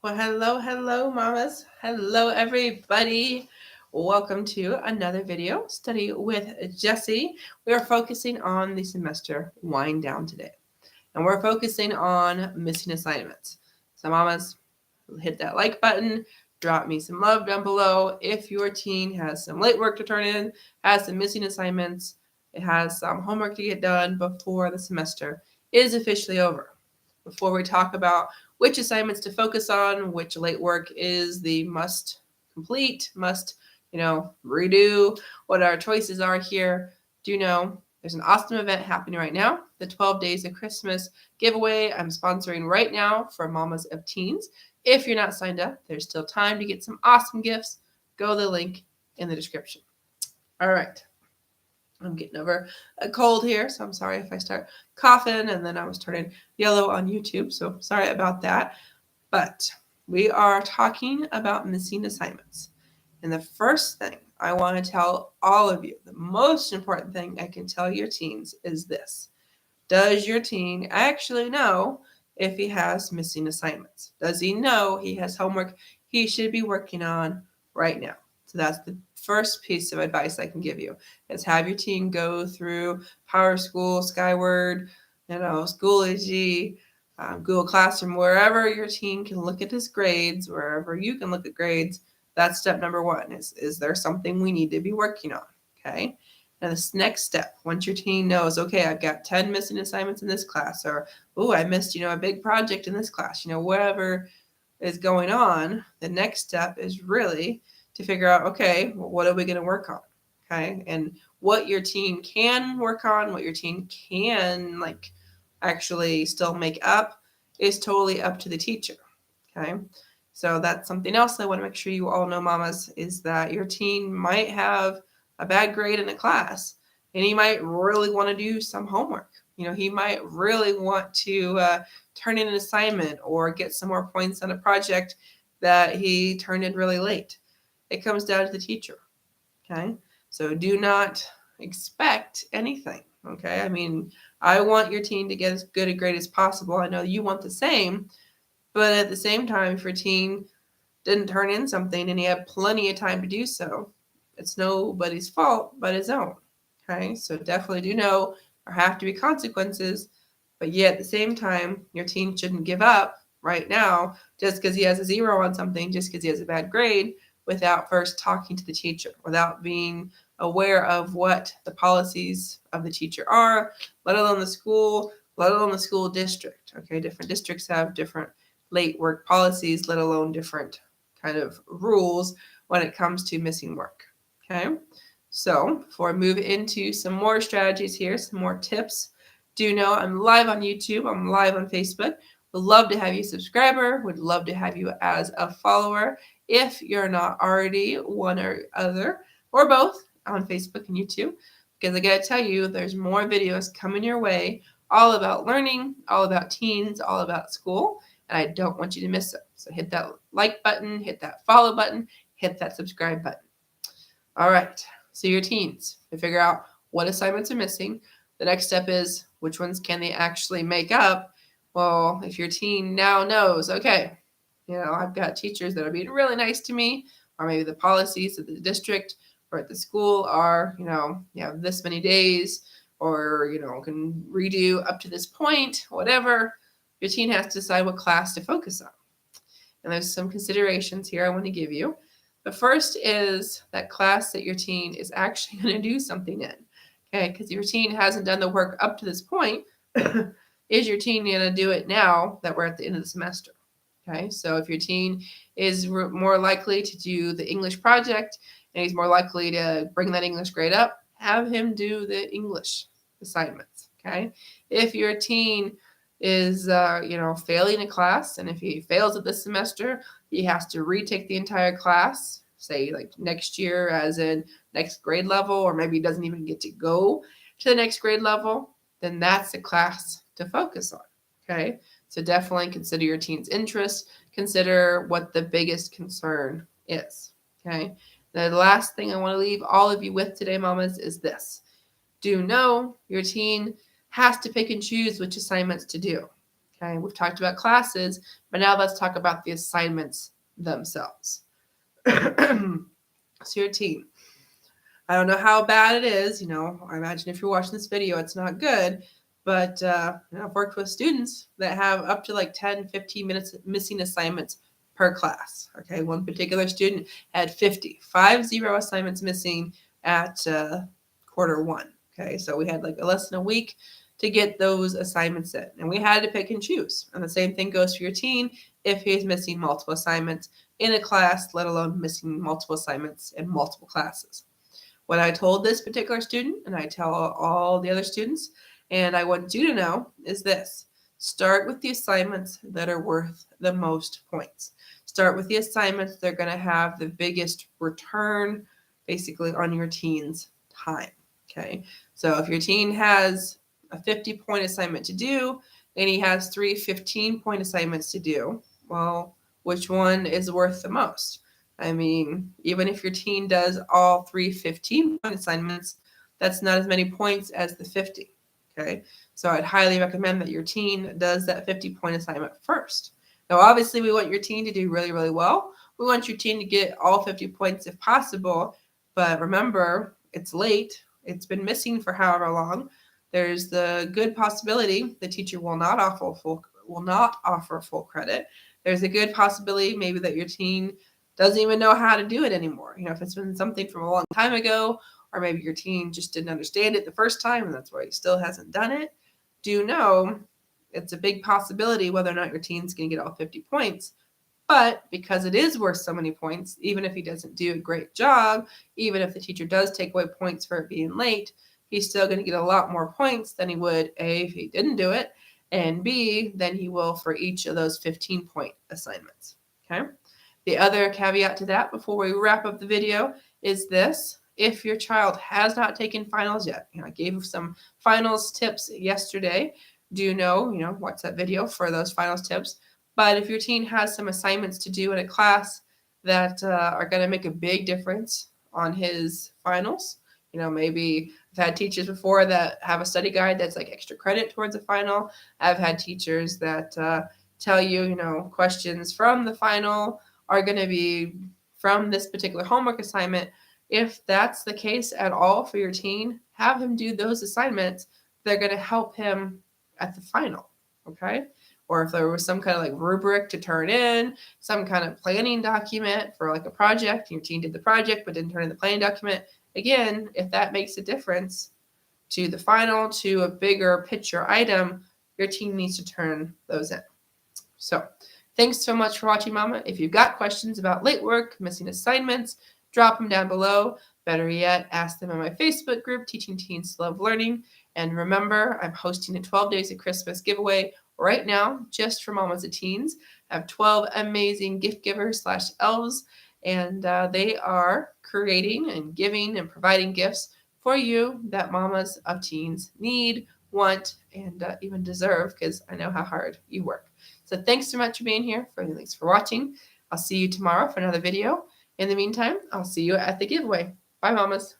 Well, hello, mamas. Hello, everybody. Welcome to another video study with Jessie. We are focusing on the semester wind down today, and we're focusing on missing assignments. So, mamas, hit that like button. Drop me some love down below if your teen has some late work to turn in, has some missing assignments, it has some homework to get done before the semester is officially over. Before we talk about which assignments to focus on, which late work is the must complete, must, redo, what our choices are here, do know there's an awesome event happening right now, the 12 Days of Christmas giveaway I'm sponsoring right now for mamas of teens. If you're not signed up, there's still time to get some awesome gifts. Go to the link in the description. All right. I'm getting over a cold here, so I'm sorry if I start coughing and then I was turning yellow on YouTube, so sorry about that. But we are talking about missing assignments. And the first thing I want to tell all of you, the most important thing I can tell your teens is this. Does your teen actually know if he has missing assignments? Does he know he has homework he should be working on right now? So that's the first piece of advice I can give you is have your teen go through PowerSchool, Skyward, Schoology, Google Classroom, wherever your teen can look at his grades, wherever you can look at grades. That's step number one is there something we need to be working on? Okay. Now, this next step, once your teen knows, okay, I've got 10 missing assignments in this class, or, oh, I missed, a big project in this class, whatever is going on, the next step is really to figure out, okay, well, what are we going to work on? Okay. And what your teen can work on, what your teen can, actually still make up is totally up to the teacher. Okay. So that's something else I want to make sure you all know, mamas, is that your teen might have a bad grade in a class and he might really want to do some homework. He might really want to turn in an assignment or get some more points on a project that he turned in really late. It comes down to the teacher. Okay. So do not expect anything. Okay. I mean, I want your teen to get as good a grade as possible. I know you want the same, but at the same time, if your teen didn't turn in something and he had plenty of time to do so, it's nobody's fault but his own. Okay, so definitely do know there have to be consequences, but yet at the same time, your teen shouldn't give up right now just because he has a 0 on something, just because he has a bad grade, without first talking to the teacher, without being aware of what the policies of the teacher are, let alone the school, let alone the school district. Okay, different districts have different late work policies, let alone different kind of rules when it comes to missing work. Okay, so before I move into some more strategies here, some more tips, do know I'm live on YouTube, I'm live on Facebook. Would love to have you a subscriber, would love to have you as a follower if you're not already one or other or both on Facebook and YouTube, because I gotta tell you, there's more videos coming your way all about learning, all about teens, all about school, and I don't want you to miss it. So hit that like button, hit that follow button, hit that subscribe button. All right, so your teens, to figure out what assignments are missing. The next step is which ones can they actually make up? Well, if your teen now knows, okay, I've got teachers that are being really nice to me, or maybe the policies of the district or at the school are, you have this many days, or, can redo up to this point, whatever. Your teen has to decide what class to focus on. And there's some considerations here I want to give you. The first is that class that your teen is actually going to do something in. Okay, because your teen hasn't done the work up to this point. Is your teen going to do it now that we're at the end of the semester? Okay, so if your teen is more likely to do the English project and he's more likely to bring that English grade up, have him do the English assignments. Okay, if your teen is failing a class, and if he fails it this semester, he has to retake the entire class, say like next year, as in next grade level, or maybe he doesn't even get to go to the next grade level, then that's a class to focus on. Okay, so definitely consider your teen's interest, consider what the biggest concern is. Okay, the last thing I want to leave all of you with today, mamas, is this. Do know your teen has to pick and choose which assignments to do. Okay, we've talked about classes, but now let's talk about the assignments themselves. So your teen. I don't know how bad it is. I imagine if you're watching this video, it's not good. But I've worked with students that have up to like 10, 15 minutes missing assignments per class. Okay, one particular student had 50 assignments missing at quarter one. Okay, so we had like a less than a week to get those assignments in, and we had to pick and choose. And the same thing goes for your teen if he's missing multiple assignments in a class, let alone missing multiple assignments in multiple classes. What I told this particular student, and I tell all the other students, and I want you to know, is this. Start with the assignments that are worth the most points. Start with the assignments that are going to have the biggest return, basically, on your teen's time. Okay, so if your teen has a 50-point assignment to do, and he has 3 15-point assignments to do, well, which one is worth the most? I mean, even if your teen does all 3 15-point assignments, that's not as many points as the 50. Okay, so I'd highly recommend that your teen does that 50-point assignment first. Now, obviously, we want your teen to do really, really well. We want your teen to get all 50 points if possible. But remember, it's late. It's been missing for however long. There's the good possibility the teacher will not offer full credit. There's a good possibility maybe that your teen doesn't even know how to do it anymore. If it's been something from a long time ago, or maybe your teen just didn't understand it the first time and that's why he still hasn't done it, do know it's a big possibility whether or not your teen's going to get all 50 points. But because it is worth so many points, even if he doesn't do a great job, even if the teacher does take away points for it being late, he's still going to get a lot more points than he would, A, if he didn't do it, and B, than he will for each of those 15-point assignments. Okay? The other caveat to that before we wrap up the video is this. If your child has not taken finals yet, I gave some finals tips yesterday. Do watch that video for those finals tips. But if your teen has some assignments to do in a class that are going to make a big difference on his finals, maybe I've had teachers before that have a study guide that's like extra credit towards a final. I've had teachers that tell you, questions from the final are going to be from this particular homework assignment. If that's the case at all for your teen, have him do those assignments. They're going to help him at the final, okay? Or if there was some kind of like rubric to turn in, some kind of planning document for like a project, your teen did the project but didn't turn in the planning document. Again, if that makes a difference to the final, to a bigger picture item, your teen needs to turn those in. So thanks so much for watching, Mama. If you've got questions about late work, missing assignments, drop them down below. Better yet, ask them in my Facebook group, Teaching Teens to Love Learning. And remember, I'm hosting a 12 Days of Christmas giveaway right now, just for mamas and teens. I have 12 amazing gift givers / elves, and they are creating and giving and providing gifts for you that mamas of teens need, want, and even deserve, because I know how hard you work. So thanks so much for being here. Thanks for watching. I'll see you tomorrow for another video. In the meantime, I'll see you at the giveaway. Bye, mamas.